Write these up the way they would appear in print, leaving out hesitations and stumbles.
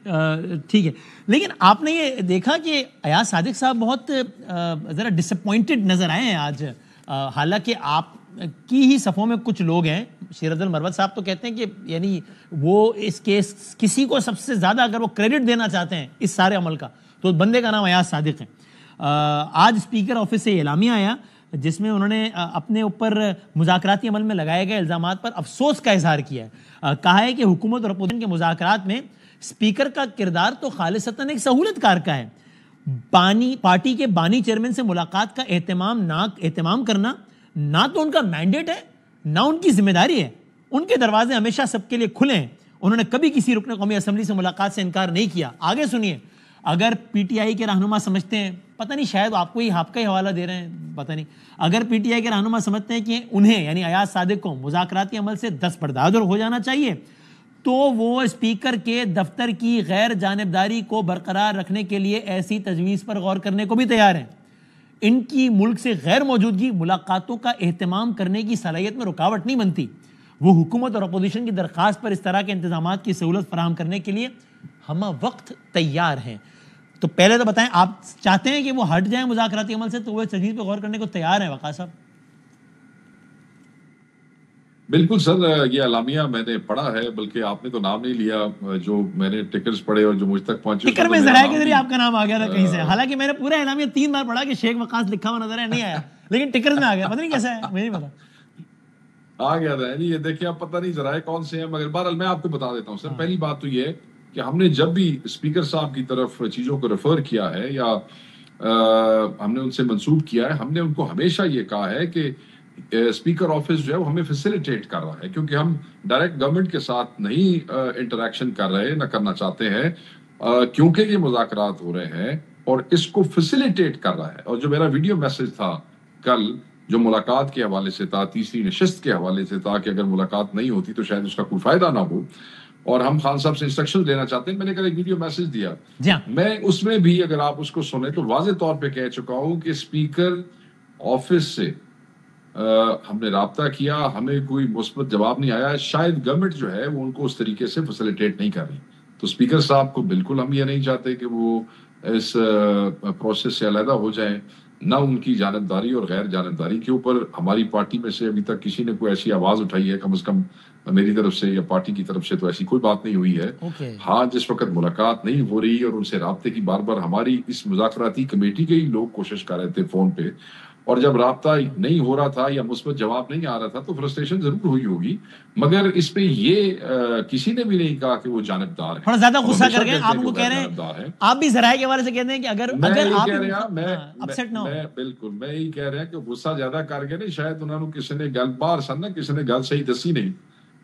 ٹھیک ہے. لیکن آپ نے یہ دیکھا کہ ایاز صادق صاحب بہت ذرا ڈسپوائنٹڈ نظر آئے ہیں آج, حالانکہ آپ کی ہی صفوں میں کچھ لوگ ہیں. شیر عبد المروت صاحب تو کہتے ہیں کہ یعنی وہ اس کیس کسی کو سب سے زیادہ اگر وہ کریڈٹ دینا چاہتے ہیں اس سارے عمل کا تو بندے کا نام ایاز صادق ہے. آج اسپیکر آفس سے اعلامیہ آیا جس میں انہوں نے اپنے اوپر مذاکراتی عمل میں لگائے گئے الزامات پر افسوس کا اظہار کیا ہے. کہا ہے کہ حکومت اور اپوزیشن کے مذاکرات میں اسپیکر کا کردار تو خالصتاً ایک سہولت کار کا ہے. پارٹی کے بانی چیئرمین سے ملاقات کا اہتمام کرنا نہ تو ان کا مینڈیٹ ہے نہ ان کی ذمہ داری ہے. ان کے دروازے ہمیشہ سب کے لیے کھلے ہیں. انہوں نے کبھی کسی رکن قومی اسمبلی سے ملاقات سے انکار نہیں کیا. آگے سنیے, اگر پی ٹی آئی کے رہنما سمجھتے ہیں, پتہ نہیں شاید آپ کو آپ کا ہی حوالہ دے رہے ہیں, پتہ نہیں, اگر پی ٹی آئی کے رہنما سمجھتے ہیں کہ انہیں یعنی ایاز صادق کو مذاکراتی عمل سے دستبردار ہو جانا چاہیے تو وہ اسپیکر کے دفتر کی غیر جانبداری کو برقرار رکھنے کے لیے ایسی تجویز پر غور کرنے کو بھی تیار ہیں. ان کی ملک سے غیر موجودگی ملاقاتوں کا اہتمام کرنے کی صلاحیت میں رکاوٹ نہیں بنتی. وہ حکومت اور اپوزیشن کی درخواست پر اس طرح کے انتظامات کی سہولت فراہم کرنے کے لیے ہم وقت تیار ہیں. تو پہلے تو بتائیں, آپ چاہتے ہیں کہ وہ ہٹ جائیں مذاکراتی عمل سے تو وہ اس تجویز پہ غور کرنے کو تیار ہیں وقاص صاحب؟ بالکل سر, یہ اعلامیہ میں نے پڑھا ہے, بلکہ آپ نے تو نام نہیں لیا. جو میں نے ٹکرز پڑھے اور جو مجھ تک پہنچے ٹکر میں ذرائع کے ذریعے آپ کا نام آ گیا تھا کہیں سے, حالانکہ میں نے پورا اعلامیہ 3 بار پڑھا کہ شیخ وقاص لکھا ہوا نظر ہے, نہیں آیا, لیکن ٹکرز میں آ گیا, پتہ نہیں کیسا ہے, مجھے نہیں پتا, آ گیا تھا. یہ دیکھیں اب پتہ نہیں ذرائع کون سے ہیں, مگر بہرحال میں آپ کو بتا دیتا ہوں سر. پہلی بات تو یہ ہے کہ ہم نے جب بھی اسپیکر صاحب کی طرف چیزوں کو ریفر کیا ہے یا ہم نے ان سے منسوب کیا ہے, ہم نے ان کو ہمیشہ یہ کہا ہے کہ اسپیکر آفس جو ہے وہ ہمیں فیسیلیٹیٹ کر رہا ہے, کیونکہ ہم ڈائریکٹ گورنمنٹ کے ساتھ نہیں انٹریکشن کر رہے, نہ کرنا چاہتے ہیں, کیونکہ یہ مذاکرات ہو رہے ہیں اور اس کو فیسیلیٹیٹ کر رہا ہے. اور جو میرا ویڈیو میسج تھا کل جو ملاقات کے حوالے سے تھا, تیسری نشست کے حوالے سے تھا کہ اگر ملاقات نہیں ہوتی تو شاید اس کا کوئی فائدہ نہ ہو اور ہم خان صاحب سے انسٹرکشن دینا چاہتے ہیں, میں نے کل ایک ویڈیو میسج دیا. میں اس میں بھی اگر آپ اس کو سنیں تو واضح طور پہ کہہ چکا ہوں کہ اسپیکر آفس سے ہم نے رابطہ کیا, ہمیں کوئی مثبت جواب نہیں آیا. شاید گورنمنٹ جو ہے وہ ان کو اس طریقے سے فیسیلیٹیٹ نہیں کر رہی. تو اسپیکر صاحب کو بالکل ہم یہ نہیں چاہتے کہ وہ اس پروسیس سے علیحدہ ہو جائیں, نہ ان کی جانبداری اور غیر جانبداری کے اوپر ہماری پارٹی میں سے ابھی تک کسی نے کوئی ایسی آواز اٹھائی ہے, کم از کم میری طرف سے یا پارٹی کی طرف سے تو ایسی کوئی بات نہیں ہوئی ہے. ہاں, جس وقت ملاقات نہیں ہو رہی اور ان سے رابطے کی بار بار ہماری اس مذاکراتی کمیٹی کے ہی لوگ کوشش کر رہے تھے فون پہ, اور جب رابطہ نہیں ہو رہا تھا یا مثبت جواب نہیں آ رہا تھا تو فرسٹریشن ضرور ہوئی ہوگی, مگر اس پہ یہ کسی نے بھی نہیں کہا کہ وہ جانبدار ہے. تھوڑا زیادہ غصہ کر گئے آپ کو کہہ رہے ہیں, آپ بھی ذرائع کے حوالے سے کہتے ہیں کہ اگر آپ اپسیٹ نہ ہو. بالکل میں یہی کہہ رہا کہ غصہ زیادہ کر گئے نہیں, شاید انہوں نے کسی نے گل بار سن نا کسی نے گل صحیح دسی نہیں.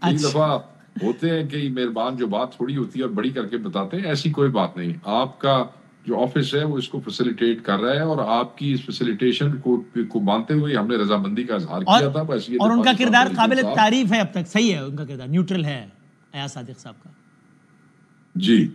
کئی دفعہ ہوتے ہیں کہ مہربان جو بات تھوڑی ہوتی ہے اور بڑی کر کے بتاتے ہیں, ایسی کوئی بات نہیں. آپ کا جو آفس ہے وہ اس کو فیسیلیٹیٹ کر رہا ہے اور آپ کی اس فیسیلیٹیشن کو مانتے ہوئے ہم نے رضامندی کا اظہار کیا تھا. بس یہ اور ان کا کردار قابل تعریف ہے, اب تک صحیح ہے, ان کا کردار نیوٹرل ہے ایاز صادق صاحب کا. جی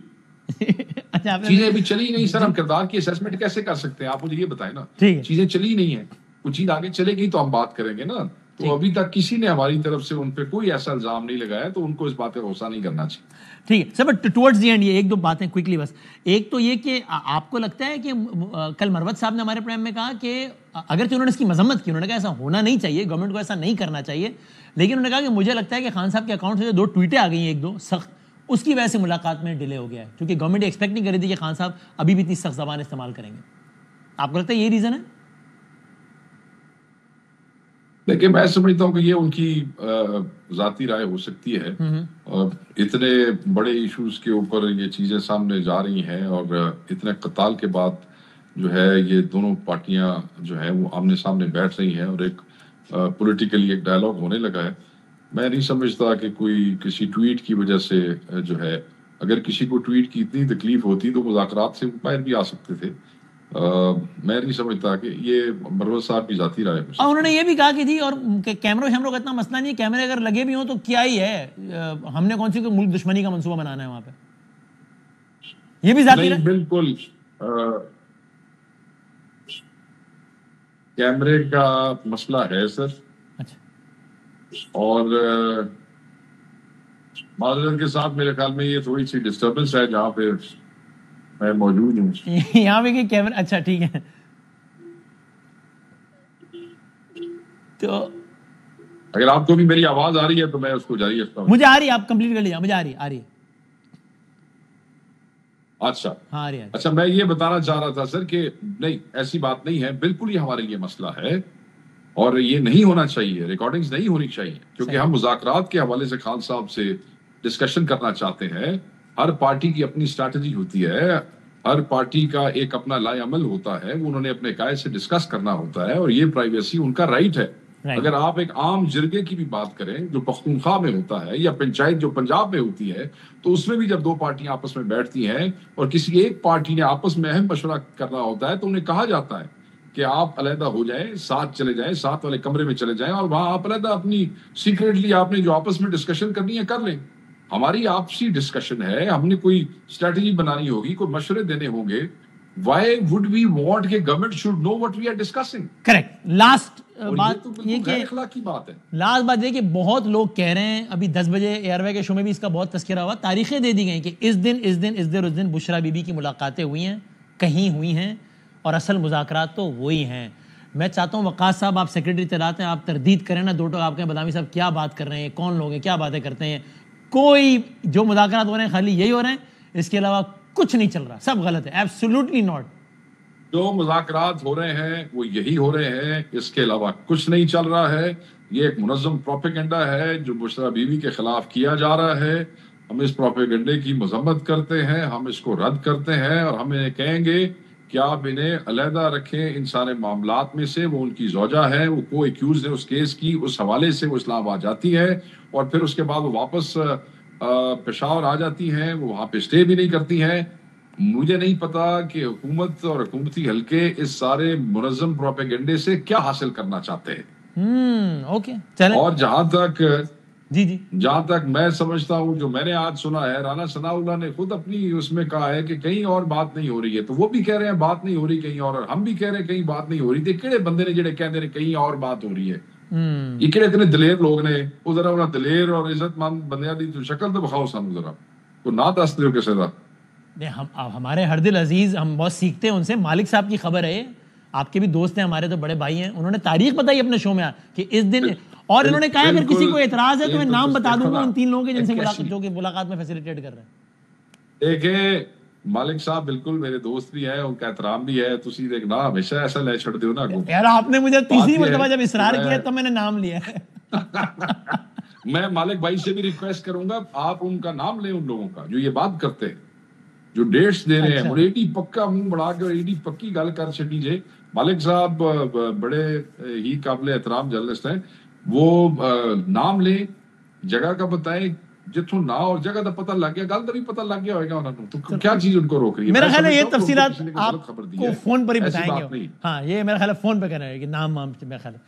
چیزیں ابھی چلی نہیں سر, ہم کردار کی اسیسمنٹ کیسے کر سکتے ہیں, آپ مجھے یہ بتائیں نا. چیزیں چلی نہیں ہیں, کچھ چیز آگے چلے گی تو ہم بات کریں گے نا. تو ابھی تک کسی نے ہماری طرف سے ان پہ کوئی ایسا الزام نہیں لگایا, تو ان کو اس بات پہ غصہ نہیں کرنا چاہیے. ٹھیک ہے سر, بٹ ٹورڈز دی اینڈ یہ ایک دو باتیں کوئکلی بس. ایک تو یہ کہ آپ کو لگتا ہے کہ کل مروت صاحب نے ہمارے پروگرام میں کہا کہ اگرچہ انہوں نے اس کی مذمت کی, انہوں نے کہا ایسا ہونا نہیں چاہیے, گورنمنٹ کو ایسا نہیں کرنا چاہیے, لیکن انہوں نے کہا کہ مجھے لگتا ہے کہ خان صاحب کے اکاؤنٹ سے جو 2 ٹویٹیں آ گئی ہیں ایک دو سخت, اس کی وجہ سے ملاقات میں ڈیلے ہو گیا ہے, کیونکہ گورنمنٹ ایکسپیکٹ نہیں کر رہی تھی کہ خان صاحب ابھی بھی اتنی سخت زبان استعمال کریں گے. آپ کو لگتا ہے یہ ریزن ہے؟ دیکھیں میں سمجھتا ہوں کہ یہ ان کی ذاتی رائے ہو سکتی ہے, اور اتنے بڑے ایشوز کے اوپر یہ چیزیں سامنے جا رہی ہیں اور اتنے قتال کے بعد جو ہے یہ دونوں پارٹیاں جو ہے وہ آمنے سامنے بیٹھ رہی ہیں اور ایک پولیٹیکلی ایک ڈائلاگ ہونے لگا ہے. میں نہیں سمجھتا کہ کوئی کسی ٹویٹ کی وجہ سے جو ہے, اگر کسی کو ٹویٹ کی اتنی تکلیف ہوتی تو مذاکرات سے باہر بھی آ سکتے تھے. میں نہیں سمجھتا کہ یہ مروت صاحب کی ذاتی رائے ہے. اور انہوں نے یہ بھی کہا کہ جی اور کیمروں شیمروں کا اتنا مسئلہ نہیں ہے, کیمرے اگر لگے بھی ہوں تو کیا ہی ہے, ہم نے کون سی کوئی ملک دشمنی کا منصوبہ بنانا ہے وہاں پہ, یہ بھی ذاتی رائے. بالکل کیمرے کا مسئلہ ہے سر, اور معذرت کے ساتھ میرے خیال میں یہ تھوڑی سی ڈسٹربنس ہے جہاں پہ میں موجود ہوں. یہاں پہ کہ کیمرہ اچھا ٹھیک ہے. تو اگر آپ کو بھی میری آواز آ رہی ہے تو میں اس کو جاری رکھتا ہوں. مجھے آ رہی ہے, آپ کمپلیٹ کر لیجیے. مجھے آ رہی ہے. اچھا ہاں, آ رہی ہے. اچھا, میں یہ بتانا چاہ رہا تھا سر کہ نہیں, ایسی بات نہیں ہے, بالکل یہ ہمارے لیے مسئلہ ہے اور یہ نہیں ہونا چاہیے, ریکارڈنگز نہیں ہونی چاہیے, کیونکہ ہم مذاکرات کے حوالے سے خان صاحب سے ڈسکشن کرنا چاہتے ہیں. ہر پارٹی کی اپنی اسٹریٹجی ہوتی ہے, ہر پارٹی کا ایک اپنا لائے عمل ہوتا ہے, وہ انہوں نے اپنے قائد سے ڈسکس کرنا ہوتا ہے اور یہ پرائیویسی ان کا رائٹ ہے. اگر آپ ایک عام جرگے کی بھی بات کریں جو پختونخوا میں ہوتا ہے یا پنچایت جو پنجاب میں ہوتی ہے, تو اس میں بھی جب دو پارٹیاں آپس میں بیٹھتی ہیں اور کسی ایک پارٹی نے آپس میں اہم مشورہ کرنا ہوتا ہے تو انہیں کہا جاتا ہے کہ آپ علیحدہ ہو جائیں, ساتھ چلے جائیں, ساتھ والے کمرے میں چلے جائیں اور وہاں آپ علیحدہ اپنی سیکریٹلی آپ نے جو آپس میں ڈسکشن کرنی ہے کر لیں. ہماری آپسی ڈسکشن ہے, ہم نے کوئی اسٹریٹجی بنانی ہوگی, کوئی مشورے دینے ہوں گے. Why would we want کہ government should know what we are discussing? Correct. Last بات بات یہ کہ غیر اخلاقی بات ہے. لاسٹ بات یہ کہ بہت لوگ کہہ رہے ہیں, ابھی 10 بجے اے آر وائی کے شو میں بھی اس کا بہت تذکرہ ہوا, تاریخیں دے دی گئی کہ اس دن بشرا بی بی کی ملاقاتیں ہوئی ہیں, کہیں ہوئی ہیں, اور اصل مذاکرات تو وہی ہیں. میں چاہتا ہوں وقاص صاحب, آپ سیکرٹری اطلاعات ہیں, آپ تردید کریں نا, دو ٹوک آپ کے بدامی صاحب کیا بات کر رہے ہیں, کون لوگ ہیں, کیا باتیں کرتے ہیں. کوئی جو مذاکرات ہو رہے ہیں خالی یہی ہو رہے ہیں, اس کے علاوہ کچھ نہیں چل رہا, سب غلط ہے. Absolutely not. جو مذاکرات ہو رہے ہیں وہ یہی ہو رہے ہیں, اس کے علاوہ کچھ نہیں چل رہا ہے. یہ ایک منظم پروپیگنڈا ہے جو بشرا بیوی کے خلاف کیا جا رہا ہے. ہم اس پروپیگنڈے کی مذمت کرتے ہیں, ہم اس کو رد کرتے ہیں اور ہم انہیں کہیں گے کہ آپ انہیں علیحدہ رکھیں ان سارے معاملات میں سے. وہ ان کی زوجہ ہے, وہ کو ایکیوز ہے اس کیس کی, اس حوالے سے وہ اسلام آباد جاتی ہے اور پھر اس کے بعد وہ واپس پشاور آ جاتی ہیں, وہ وہاں پہ اسٹے بھی نہیں کرتی ہیں. مجھے نہیں پتا کہ حکومت اور حکومتی حلقے اس سارے منظم پروپیگنڈے سے کیا حاصل کرنا چاہتے ہیں. اوکے چلیں. اور جہاں تک میں سمجھتا ہوں, جو میں نے آج سنا ہے, رانا ثناء اللہ نے خود اپنی اس میں کہا ہے کہ کہیں اور بات نہیں ہو رہی ہے, تو وہ بھی کہہ رہے ہیں بات نہیں ہو رہی کہیں اور ہم بھی کہہ رہے ہیں کہیں بات نہیں ہو رہی. تھے کہڑے بندے نے جڑے کہہ دے کہیں اور بات ہو رہی ہے, یہ کہڑے اتنے دلیر لوگ نے. وہ ذرا انہیں دلیر اور عزت مند بندیاں دی تو شکل تو بخاؤ سانو, ذرا تو نہ دس دیو کسی دا. ہمارے ہر دل عزیز, ہم بہت سیکھتے ہیں ان سے. مالک صاحب کی خبر ہے, آپ کے بھی دوست ہیں, ہمارے تو بڑے بھائی ہیں, انہوں نے تاریخ بتائی اپنے شو میں کہ اس دن, اور انہوں نے کہا اگر کسی کو اعتراض ہے تو میں نام بتا دوں گا ان 3 لوگوں کے جن سے جو کہ ملاقات میں فیسیلیٹیٹ کر رہے ہیں. دیکھیں مالک صاحب بالکل میرے دوست بھی ہیں, ان کا احترام بھی ہے, تسی دیکھ نا ہمیشہ ایسا لے چھڑ دیو نا. یار آپ نے مجھے تیسری مرتبہ جب اصرار کیا تب میں نے نام لیا ہے. میں مالک بھائی سے بھی ریکویسٹ کروں گا, آپ ان کا نام لیں, ان لوگوں کا جو یہ بات کرتے ہیں, جو ڈیٹس دے رہے ہیں. اور ایڈی پکا منہ بڑھا کے ایڈی پکی گل کر چڑی جے. مالک صاحب بڑے ہی قابل احترام جرنلسٹ ہیں, وہ نام لیں, جگہ کا بتائیں, جتوں نا اور جگہ دا پتہ لگ گیا, گل دا بھی پتہ لگ گیا ہوئے گا انہوں نے, تو کیا چیز ان کو روک رہی ہے. میرا خیال ہے یہ تفصیلات آپ کو فون پر ہی بتائیں گے. ہاں یہ میرا خیال ہے فون پہ کہنا ہے کہ نام میرا خیال ہے